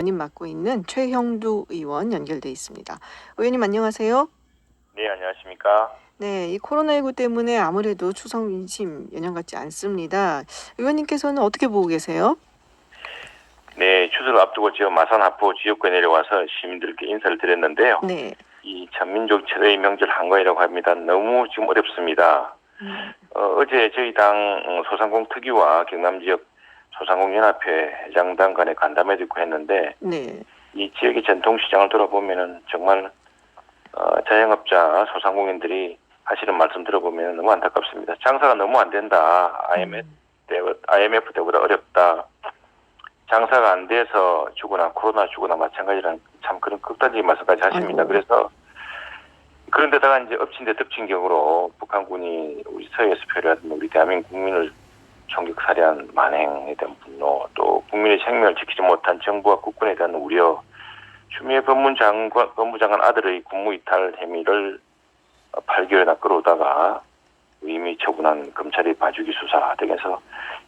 전임 맡고 있는 최형두 의원 연결돼 있습니다. 의원님 안녕하세요. 네, 안녕하십니까. 네, 이 코로나19 때문에 아무래도 추석 민심 예년 같지 않습니다. 의원님께서는 어떻게 보고 계세요? 네, 추석을 앞두고 지금 마산 하포 지역구에 내려와서 시민들께 인사를 드렸는데요. 네. 이 전민족 최대의 명절 한가위라고 합니다. 너무 지금 어렵습니다. 어제 저희 당 소상공 특위와 경남 지역 소상공연합회 회장단 간에 간담회도 있고 했는데 네. 이 지역의 전통시장을 돌아보면은 정말 자영업자 소상공인들이 하시는 말씀 들어보면 너무 안타깝습니다. 장사가 너무 안 된다. IMF 때보다 어렵다. 장사가 안 돼서 죽거나 코로나 죽거나 마찬가지라는 참 그런 극단적인 말씀까지 하십니다. 아이고. 그래서 그런데다가 이제 엎친 데 덮친 격으로 북한군이 우리 서해에서 표류하던 우리 대한민국 국민을 총격 살해한 만행에 대한 분노, 또 국민의 생명을 지키지 못한 정부와 국군에 대한 우려, 추미애 법무장관 아들의 군무이탈 혐의를 8개월이나 끌어오다가 의미 처분한 검찰의 봐주기 수사 등에서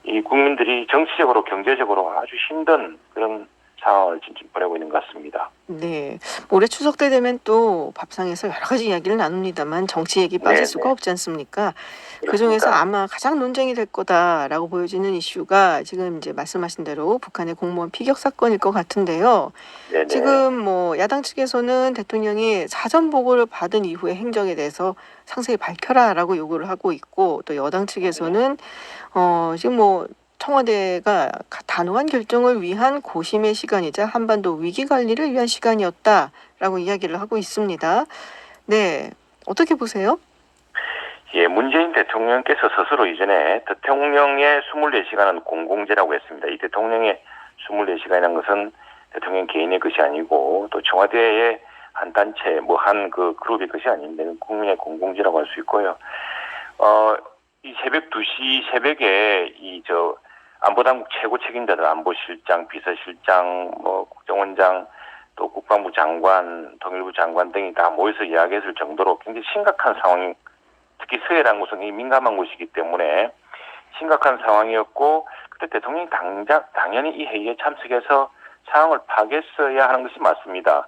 이 국민들이 정치적으로 경제적으로 아주 힘든 그런 상황을 지금 보내고 있는 것 같습니다. 네. 올해 추석 때 되면 또 밥상에서 여러 가지 이야기를 나눕니다만 정치 얘기 빠질 수가 없지 않습니까? 그중에서 아마 가장 논쟁이 될 거다라고 보여지는 이슈가 지금 이제 말씀하신 대로 북한의 공무원 피격 사건일 것 같은데요. 네네. 지금 뭐 야당 측에서는 대통령이 사전 보고를 받은 이후의 행적에 대해서 상세히 밝혀라라고 요구를 하고 있고, 또 여당 측에서는 지금 뭐 청와대가 단호한 결정을 위한 고심의 시간이자 한반도 위기 관리를 위한 시간이었다라고 이야기를 하고 있습니다. 네, 어떻게 보세요? 예, 문재인 대통령께서 스스로 이전에 대통령의 24시간은 공공재라고 했습니다. 이 대통령의 24시간이라는 것은 대통령 개인의 것이 아니고 또 청와대의 한 단체, 뭐 한 그 그룹의 것이 아닌데 국민의 공공재라고 할 수 있고요. 이 새벽 2시 새벽에 안보당국 최고 책임자들, 안보실장, 비서실장, 뭐 국정원장, 또 국방부 장관, 통일부 장관 등이 다 모여서 이야기했을 정도로 굉장히 심각한 상황, 특히 서해라는 곳은 이 민감한 곳이기 때문에 심각한 상황이었고, 그때 대통령이 당연히 이 회의에 참석해서 상황을 파악했어야 하는 것이 맞습니다.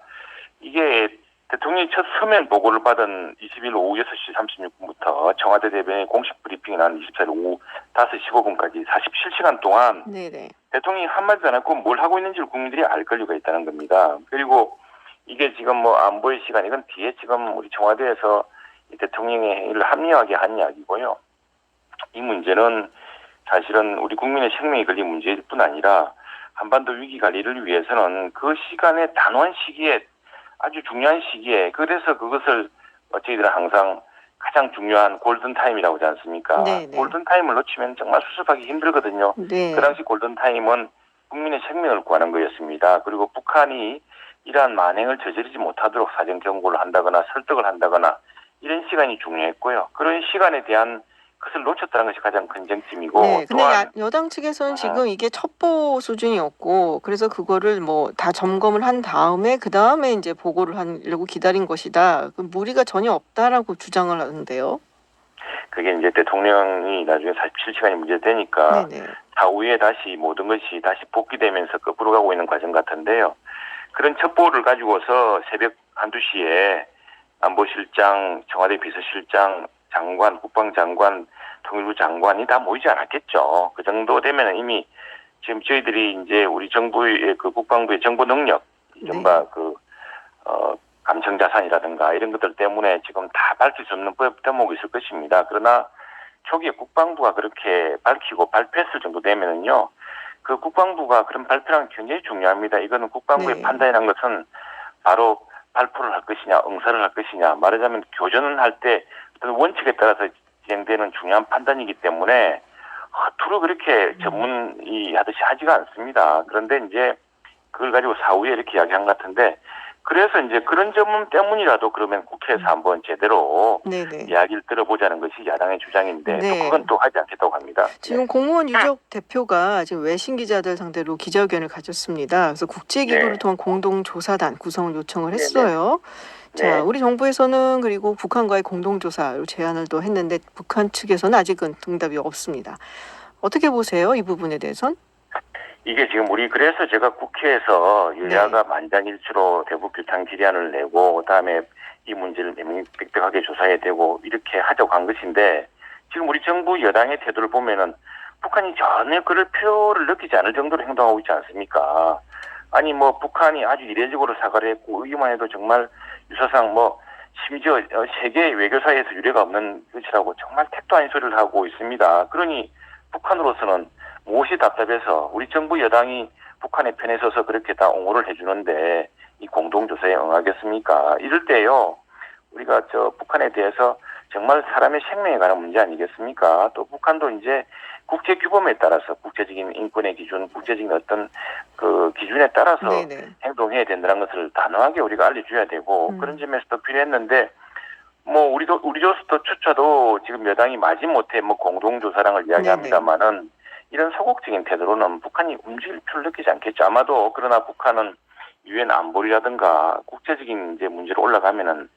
이게 대통령이 첫 서면 보고를 받은 20일 오후 6시 36분부터 청와대 대변인 공식 브리핑이 난 24일 오후 5시 15분까지 47시간 동안 네네. 대통령이 한마디도 안 하고 뭘 하고 있는지를 국민들이 알 권리가 있다는 겁니다. 그리고 이게 지금 뭐 안보의 시간, 이건 뒤에 지금 우리 청와대에서 이 대통령의 행위를 합리화하게 한 이야기고요. 이 문제는 사실은 우리 국민의 생명이 걸린 문제일 뿐 아니라 한반도 위기 관리를 위해서는 그 시간에 단호한 시기에 아주 중요한 시기에, 그래서 그것을 저희들은 항상 가장 중요한 골든타임이라고 하지 않습니까? 네네. 골든타임을 놓치면 정말 수습하기 힘들거든요. 네. 그 당시 골든타임은 국민의 생명을 구하는 거였습니다. 그리고 북한이 이러한 만행을 저지르지 못하도록 사전 경고를 한다거나 설득을 한다거나 이런 시간이 중요했고요. 그런 시간에 대한 것을 놓쳤다는 것이 가장 큰 쟁점이고, 네, 근데 또한 여당 측에서는 지금 이게 첩보 수준이었고, 그래서 그거를 뭐 다 점검을 한 다음에 그 다음에 이제 보고를 하려고 기다린 것이다. 그 무리가 전혀 없다라고 주장을 하는데요. 그게 이제 대통령이 나중에 47시간이 문제되니까 네네. 사후에 다시 모든 것이 다시 복귀되면서 거꾸로 가고 있는 과정 같은데요. 그런 첩보를 가지고서 새벽 1~2시에 안보실장, 청와대 비서실장, 장관, 국방장관, 통일부 장관이 다 모이지 않았겠죠. 그 정도 되면 이미 지금 저희들이 이제 우리 정부의 그 국방부의 정보 능력, 이른바 감청 자산이라든가 이런 것들 때문에 지금 다 밝힐 수 없는 대목이 있을 것입니다. 그러나 초기에 국방부가 그렇게 밝히고 발표했을 정도 되면은요, 그 국방부가 그런 발표는 굉장히 중요합니다. 이거는 국방부의 네. 판단이라는 것은 바로 발표를 할 것이냐, 응사를 할 것이냐, 말하자면 교전을 할 때 어떤 원칙에 따라서 진행되는 중요한 판단이기 때문에 허투루 그렇게 전문이 하듯이 하지가 않습니다. 그런데 이제 그걸 가지고 사후에 이렇게 이야기한 것 같은데, 그래서 이제 그런 점 때문이라도 그러면 국회에서 한번 제대로 네네. 이야기를 들어보자는 것이 야당의 주장인데, 네. 또 그건 또 하지 않겠다고 합니다. 지금 공무원 유족 대표가 지금 외신 기자들 상대로 기자회견을 가졌습니다. 그래서 국제기구를 통한 공동조사단 구성을 요청을 했어요. 자, 우리 정부에서는 그리고 북한과의 공동조사로 제안을 또 했는데 북한 측에서는 아직은 응답이 없습니다. 어떻게 보세요? 이 부분에 대해선? 이게 지금 우리 그래서 제가 국회에서 여야가 만장일치로 대북 규탄 결의안을 내고 그다음에 이 문제를 명명백백하게 조사해야 되고 이렇게 하자고 한 것인데 지금 우리 정부 여당의 태도를 보면은 북한이 전혀 그럴 필요를 느끼지 않을 정도로 행동하고 있지 않습니까? 아니 뭐 북한이 아주 이례적으로 사과를 했고 의기만 해도 정말 유사상 뭐 심지어 세계 외교사에서 유례가 없는 것이라고 정말 택도 아닌 소리를 하고 있습니다. 그러니 북한으로서는 무엇이 답답해서 우리 정부 여당이 북한의 편에 서서 그렇게 다 옹호를 해주는데 이 공동조사에 응하겠습니까? 이럴 때요 우리가 북한에 대해서 정말 사람의 생명에 관한 문제 아니겠습니까? 또 북한도 이제 국제 규범에 따라서 국제적인 인권의 기준, 국제적인 어떤 그 기준에 따라서 행동해야 된다는 것을 단호하게 우리가 알려줘야 되고 그런 점에서도 필요했는데 뭐 우리로서도 추차도 지금 여당이 마지못해 뭐 공동조사랑을 이야기합니다만은 이런 소극적인 태도로는 북한이 움직일 필요를 느끼지 않겠죠. 아마도 그러나 북한은 유엔 안보리라든가 국제적인 이제 문제로 올라가면은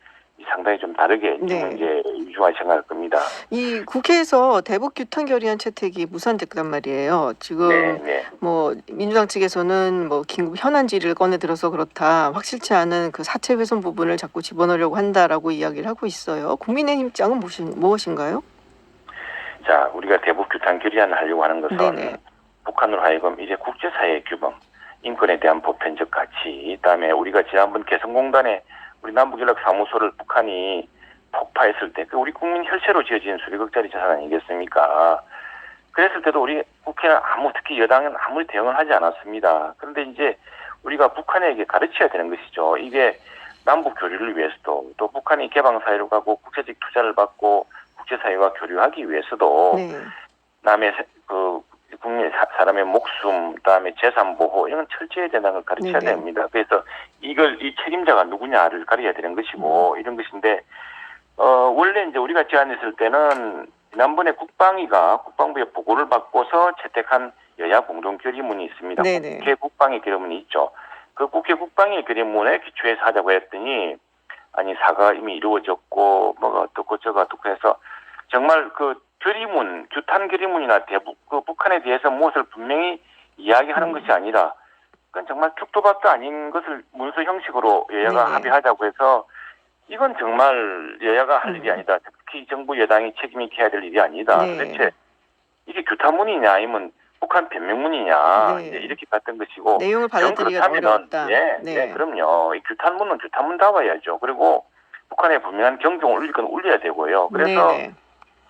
상당히 좀 다르게 이제 위주화 생각할 겁니다. 이 국회에서 대북 규탄 결의안 채택이 무산됐단 말이에요. 지금 뭐 민주당 측에서는 뭐 긴급 현안 질의를 꺼내 들어서 그렇다. 확실치 않은 그 사체 훼손 부분을 자꾸 집어넣으려고 한다라고 이야기를 하고 있어요. 국민의힘 입장은 무엇인가요? 자, 우리가 대북 규탄 결의안을 하려고 하는 것은 북한으로 하여금 이제 국제사회의 규범, 인권에 대한 보편적 가치, 그다음에 우리가 지난번 개성공단에 우리 남북연락사무소를 북한이 폭파했을 때, 그 우리 국민 혈세로 지어진 수백억짜리 자산 아니겠습니까? 그랬을 때도 우리 국회는 특히 여당은 아무리 대응을 하지 않았습니다. 그런데 이제 우리가 북한에게 가르쳐야 되는 것이죠. 이게 남북 교류를 위해서도 또 북한이 개방사회로 가고 국제적 투자를 받고 국제사회와 교류하기 위해서도 남의 국민 사람의 목숨, 그다음에 재산 보호 이런 건 철저해야 된다는 걸 가르쳐야 됩니다. 그래서 이 책임자가 누구냐를 가려야 되는 것이고 이런 것인데 원래 이제 우리가 제안했을 때는 지난번에 국방부의 보고를 받고서 채택한 여야 공동 결의문이 있습니다. 국회 국방위 결의문이 있죠. 그 국회 국방위 결의문에 기초해서 하자고 했더니 아니 사과가 이미 이루어졌고 뭐가 어떻고 저가 어떻고 해서 정말 그 결의문, 규탄 결의문이나 북한에 대해서 무엇을 분명히 이야기하는 것이 아니라 그건 정말 죽도 밥도 아닌 것을 문서 형식으로 여야가 합의하자고 해서 이건 정말 여야가 할 일이 아니다. 특히 정부 여당이 책임 있게 해야 될 일이 아니다. 도대체 이게 규탄문이냐 아니면 북한 변명문이냐 이렇게 봤던 것이고 내용을 받아들이기가 어렵다. 그럼요. 이 규탄문은 규탄문다워야죠. 그리고 북한에 분명한 경종을 울릴 건 울려야 되고요. 그래서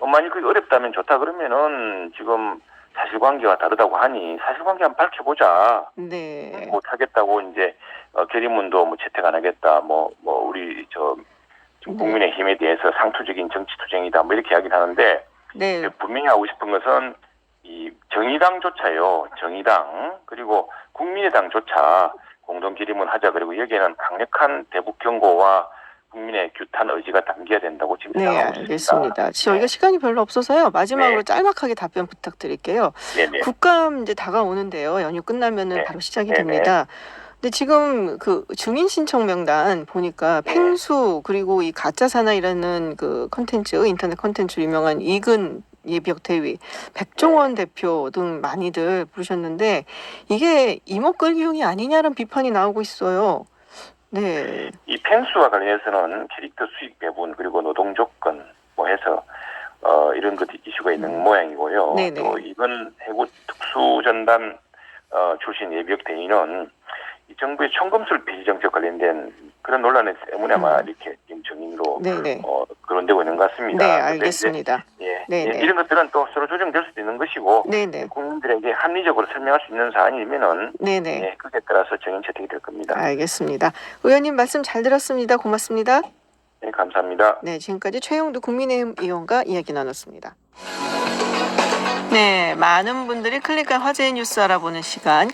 만약 그게 어렵다면 좋다 그러면은 지금 사실관계가 다르다고 하니 사실관계 한번 밝혀보자. 못하겠다고 이제 결의문도 뭐 채택 안 하겠다. 우리 국민의힘에 대해서 상투적인 정치투쟁이다. 뭐 이렇게 이야기를 하는데 분명히 하고 싶은 것은 이 정의당조차요. 정의당 그리고 국민의당조차 공동 결의문 하자. 그리고 여기에는 강력한 대북 경고와 국민의 규탄 의지가 담겨야 된다고 지금 생각하고 있습니다. 알겠습니다. 저희가 시간이 별로 없어서요. 마지막으로 짤막하게 답변 부탁드릴게요. 국감 이제 다가오는데요. 연휴 끝나면은 바로 시작이 됩니다. 근데 지금 그 증인 신청 명단 보니까 팽수 그리고 이 가짜 사나이라는 그 컨텐츠 인터넷 컨텐츠 유명한 이근 예비역 대위, 백종원 대표 등 많이들 부르셨는데 이게 이목걸기용이 아니냐는 비판이 나오고 있어요. 이 펜스와 관련해서는 캐릭터 수익 배분 그리고 노동 조건 뭐 해서 이런 것 이슈가 있는 모양이고요. 또 이번 해군 특수전단 출신 예비역 대위는 이 정부의 총검술 폐지 정책 관련된 그런 논란 때문에 아마 이렇게 지금 증인으로 거론되고 있는 것 같습니다. 알겠습니다. 이런 것들은 또 서로 조정될 수도 있는 것이고 국민들에게 합리적으로 설명할 수 있는 사안이면은 그에 따라서 증인 채택이 될 겁니다. 알겠습니다. 의원님 말씀 잘 들었습니다. 고맙습니다. 네, 감사합니다. 지금까지 최영두 국민의힘 의원과 이야기 나눴습니다. 많은 분들이 클릭한 화제의 뉴스 알아보는 시간